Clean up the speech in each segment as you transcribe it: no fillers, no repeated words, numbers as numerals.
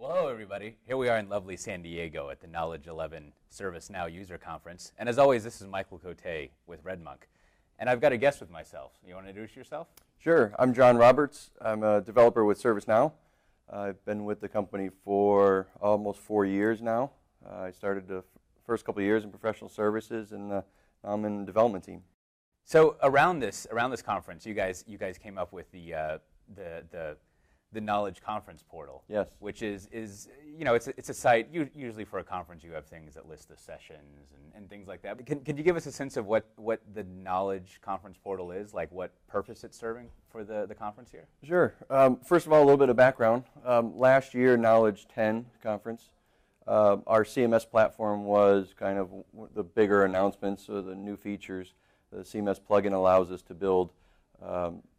Well, hello everybody. Here we are in lovely San Diego at the Knowledge11 ServiceNow User Conference. And as always, this is Michael Cote with RedMonk. And I've got a guest with myself. You want to introduce yourself? Sure. I'm John Roberts. I'm a developer with ServiceNow. I've been with the company for almost 4 years now. I started the first couple of years in professional services, and now I'm in the development team. So around this conference, you guys came up with the Knowledge Conference Portal. Yes. Which is it's a site. Usually for a conference, you have things that list the sessions and things like that. But can you give us a sense of what the Knowledge Conference Portal is, like what purpose it's serving for the conference here? Sure. First of all, a little bit of background. Last year, Knowledge11 conference, our CMS platform was kind of the bigger announcements of the new features. The CMS plugin allows us to build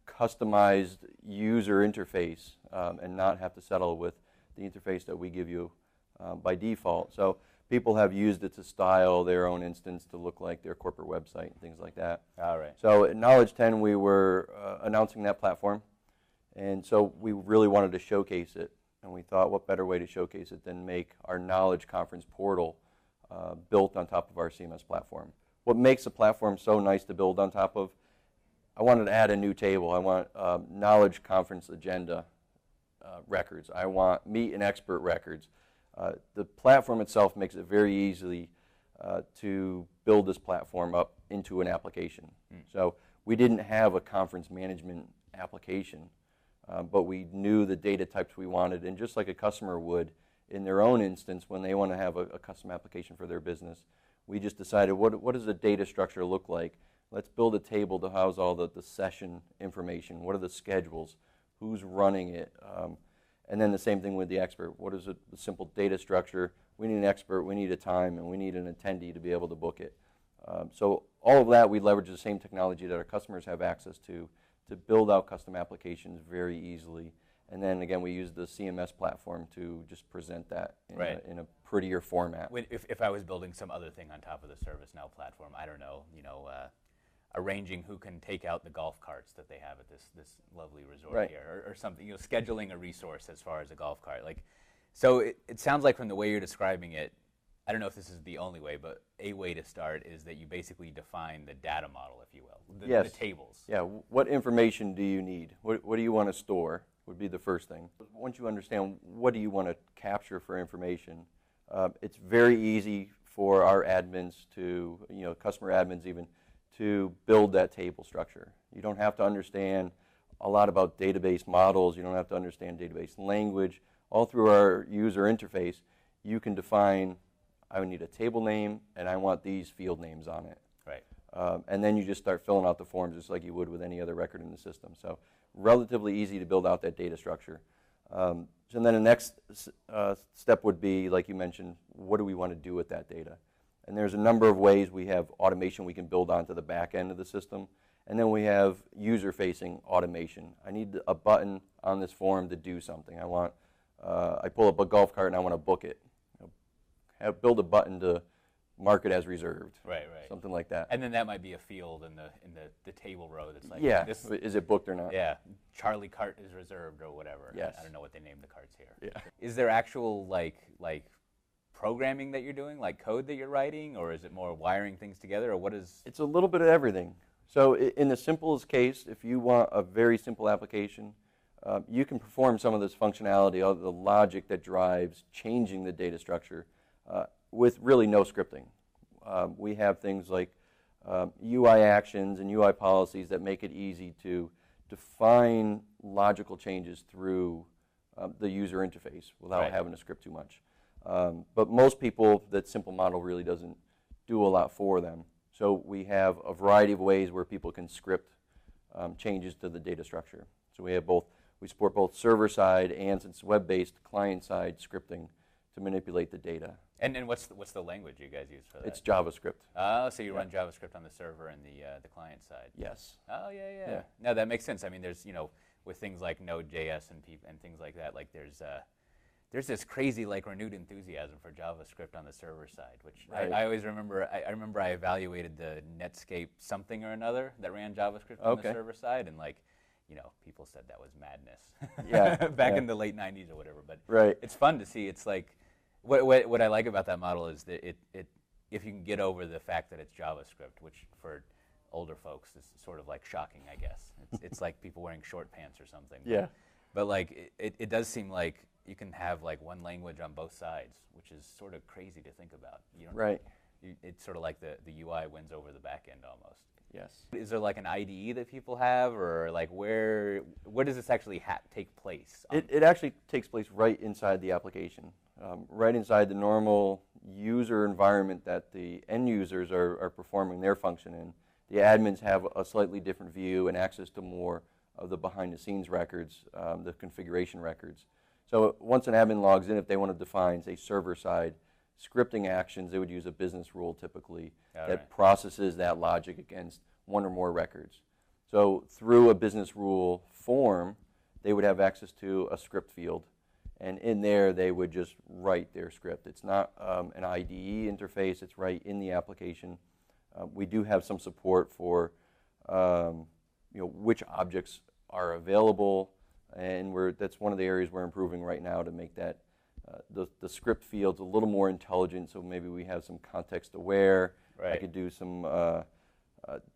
customized user interface and not have to settle with the interface that we give you by default. So people have used it to style their own instance to look like their corporate website and things like that. All right. So at Knowledge11 we were announcing that platform, and so we really wanted to showcase it, and we thought what better way to showcase it than make our Knowledge Conference Portal built on top of our CMS platform. What makes the platform so nice to build on top of, I wanted to add a new table. I want Knowledge Conference Agenda records. I want Meet and Expert records. The platform itself makes it very easy to build this platform up into an application. So we didn't have a conference management application, but we knew the data types we wanted, and just like a customer would in their own instance when they want to have a custom application for their business, we just decided what does the data structure look like? Let's build a table to house all the session information. What are the schedules? Who's running it? And then the same thing with the expert. What is the simple data structure? We need an expert, we need a time, and we need an attendee to be able to book it. So all of that, we leverage the same technology that our customers have access to build out custom applications very easily. And then again, we use the CMS platform to just present that in a prettier format. If I was building some other thing on top of the ServiceNow platform, I don't know, arranging who can take out the golf carts that they have at this lovely resort here, or something, scheduling a resource as far as a golf cart. So it sounds like from the way you're describing it, I don't know if this is the only way, but a way to start is that you basically define the data model, if you will, the tables. Yeah, what information do you need? What do you want to store would be the first thing. Once you understand what do you want to capture for information, it's very easy for our admins to, customer admins even, to build that table structure. You don't have to understand a lot about database models. You don't have to understand database language. All through our user interface, you can define, I need a table name, and I want these field names on it. Right. And then you just start filling out the forms just like you would with any other record in the system. So relatively easy to build out that data structure. So then the next step would be, like you mentioned, what do we want to do with that data? And there's a number of ways. We have automation we can build onto the back end of the system. And then we have user-facing automation. I need a button on this form to do something. I pull up a golf cart and I want to book it. Build a button to mark it as reserved. Right. Something like that. And then that might be a field in the table row that's like, is it booked or not? Yeah, Charlie cart is reserved or whatever. Yes. I don't know what they name the carts here. Yeah. Is there actual like programming that you're doing, like code that you're writing, or is it more wiring things together, or what is? It's a little bit of everything. So in the simplest case, if you want a very simple application, you can perform some of this functionality, all the logic that drives changing the data structure with really no scripting. We have things like UI actions and UI policies that make it easy to define logical changes through the user interface without having to script too much. But most people, that simple model really doesn't do a lot for them. So we have a variety of ways where people can script changes to the data structure. So we support both server-side and, since web-based, client-side scripting to manipulate the data. And what's the language you guys use for that? It's JavaScript. Oh, so you run JavaScript on the server and the client side. Yes. Oh, yeah. No, that makes sense. I mean, there's, with things like Node.js and things like that, like there's this crazy renewed enthusiasm for JavaScript on the server side, which I always remember. I remember I evaluated the Netscape something or another that ran JavaScript on the server side, and people said that was madness. Yeah. Back in the late '90s or whatever. but Right. it's fun to see. It's like what I like about that model is that if you can get over the fact that it's JavaScript, which for older folks is sort of like shocking, I guess. It's like people wearing short pants or something. Yeah. But like it does seem like you can have like one language on both sides, which is sort of crazy to think about. You don't, Right. It's sort of like the UI wins over the back end almost. Yes. Is there like an IDE that people have, or like where does this actually take place? It actually takes place right inside the application, right inside the normal user environment that the end users are performing their function in. The admins have a slightly different view and access to more of the behind-the-scenes records, the configuration records. So once an admin logs in, if they want to define, say, server-side scripting actions, they would use a business rule typically that processes that logic against one or more records. So through a business rule form, they would have access to a script field, and in there they would just write their script. It's not an IDE interface, it's right in the application. We do have some support for which objects are available, and that's one of the areas we're improving right now to make that the script fields a little more intelligent, so maybe we have some context aware. I could do some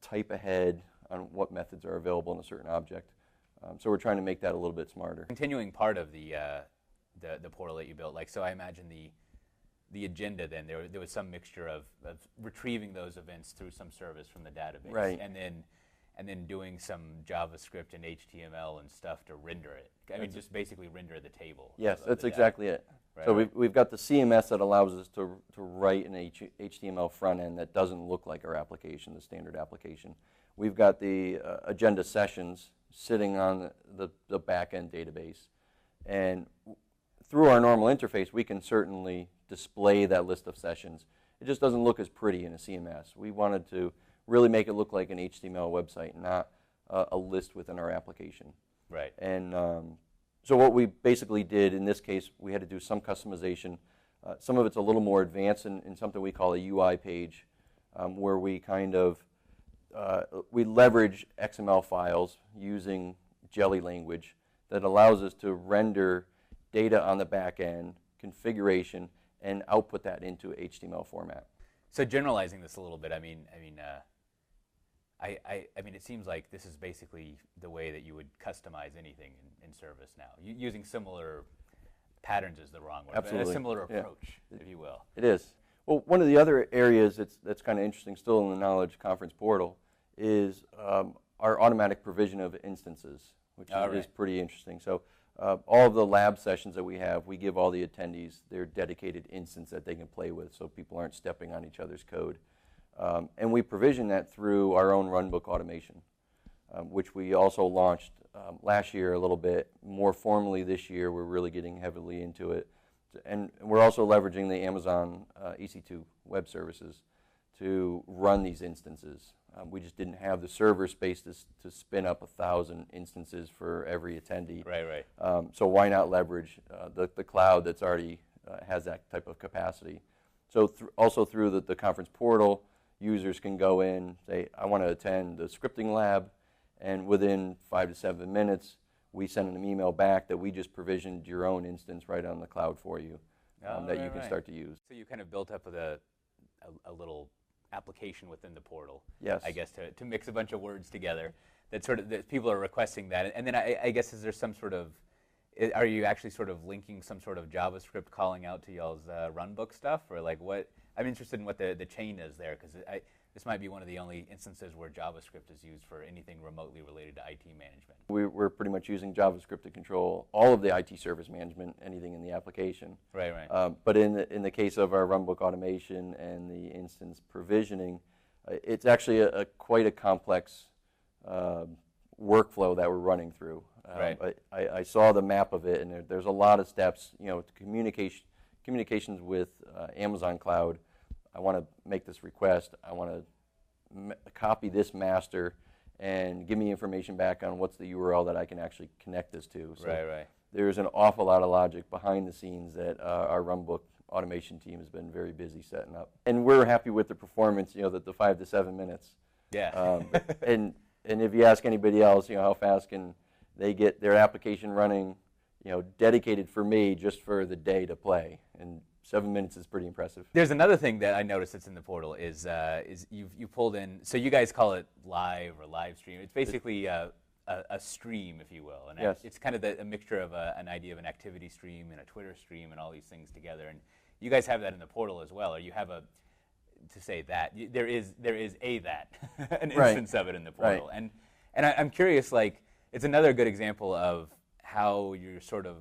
type ahead on what methods are available in a certain object. So we're trying to make that a little bit smarter. Continuing part of the portal that you built, like, so I imagine the agenda then, there was some mixture of retrieving those events through some service from the database, and then doing some JavaScript and HTML and stuff to render it. I mean, just basically render the table. Yes, that's exactly it. So we've got the CMS that allows us to write an HTML front end that doesn't look like our application, the standard application. We've got the agenda sessions sitting on the back-end database. And through our normal interface, we can certainly display that list of sessions. It just doesn't look as pretty in a CMS. We wanted to really make it look like an HTML website, not a list within our application. Right. And so what we basically did in this case, we had to do some customization. Some of it's a little more advanced in something we call a UI page, where we kind of we leverage XML files using Jelly language that allows us to render data on the back end, configuration, and output that into HTML format. So generalizing this a little bit, I mean, it seems like this is basically the way that you would customize anything in ServiceNow. Using similar patterns is the wrong word, Absolutely. but a similar approach, if you will. It is. Well, one of the other areas that's kind of interesting still in the Knowledge Conference portal is our automatic provision of instances, which is pretty interesting. So all of the lab sessions that we have, we give all the attendees their dedicated instance that they can play with so people aren't stepping on each other's code. And we provision that through our own runbook automation, which we also launched last year a little bit. More formally this year, we're really getting heavily into it. And we're also leveraging the Amazon EC2 web services to run these instances. We just didn't have the server space to spin up 1,000 instances for every attendee. Right. So why not leverage the cloud that's already has that type of capacity? So also through the conference portal, users can go in, say, I want to attend the scripting lab, and within 5 to 7 minutes, we send an email back that we just provisioned your own instance right on the cloud for you that you can start to use. So you kind of built up with a little application within the portal, yes, I guess, to mix a bunch of words together that people are requesting that. And then I guess, is there some sort of, are you actually sort of linking some sort of JavaScript calling out to y'all's runbook stuff, or like what? I'm interested in what the chain is there, because this might be one of the only instances where JavaScript is used for anything remotely related to IT management. We're pretty much using JavaScript to control all of the IT service management, anything in the application. Right. But in the case of our runbook automation and the instance provisioning, it's actually quite a complex workflow that we're running through. I saw the map of it, and there's a lot of steps. Communications with Amazon Cloud. I want to make this request. I want to copy this master and give me information back on what's the URL that I can actually connect this to. So there's an awful lot of logic behind the scenes that our runbook automation team has been very busy setting up. And we're happy with the performance, the 5 to 7 minutes. Yeah. And if you ask anybody else, how fast can they get their application running dedicated for me just for the day to play. And 7 minutes is pretty impressive. There's another thing that I noticed that's in the portal is you pulled in. So you guys call it live or live stream. It's basically a stream, if you will, and yes. It's kind of a mixture of an idea of an activity stream and a Twitter stream and all these things together. And you guys have that in the portal as well, or you have there is an instance of it in the portal. Right. And I'm curious, like, it's another good example of how you're sort of,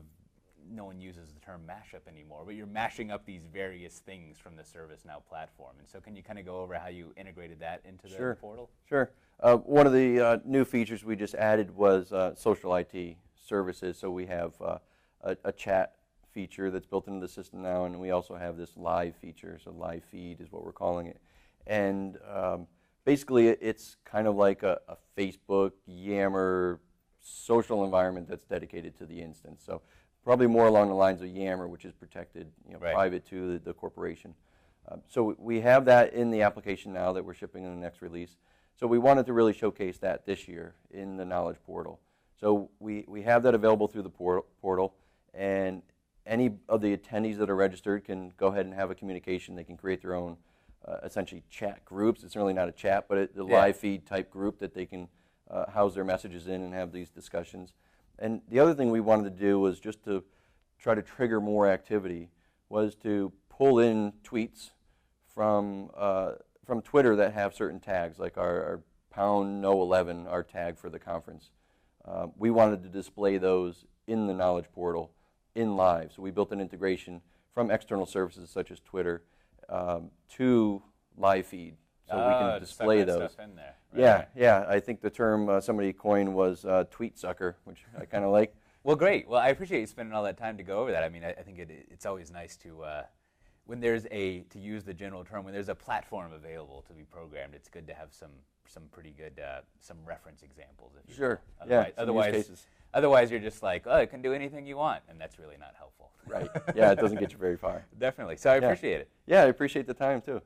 no one uses the term mashup anymore, but you're mashing up these various things from the ServiceNow platform. And so can you kind of go over how you integrated that into the portal? Sure. One of the new features we just added was social IT services. So we have a chat feature that's built into the system now, and we also have this live feature. So live feed is what we're calling it. And basically it's kind of like a Facebook, Yammer social environment that's dedicated to the instance. So probably more along the lines of Yammer, which is protected, right. private to the corporation. So we have that in the application now that we're shipping in the next release. So we wanted to really showcase that this year in the Knowledge portal. So we have that available through the portal, and any of the attendees that are registered can go ahead and have a communication. They can create their own essentially chat groups. It's really not a chat, but a live feed type group that they can house their messages in and have these discussions. And the other thing we wanted to do was just to try to trigger more activity, was to pull in tweets from Twitter that have certain tags, like our #Knowledge11, our tag for the conference. We wanted to display those in the Knowledge portal in live. So we built an integration from external services such as Twitter to live feed. So we can display those. Stuff in there. Right. Yeah. I think the term somebody coined was tweet sucker, which I kind of like. Well, great. Well, I appreciate you spending all that time to go over that. I mean, I think it's always nice to, when there's to use the general term, when there's a platform available to be programmed, it's good to have some pretty good, some reference examples. If you Sure. Will. Otherwise, you're just like, oh, it can do anything you want, and that's really not helpful. Right. Yeah, it doesn't get you very far. Definitely. So I appreciate it. Yeah, I appreciate the time, too.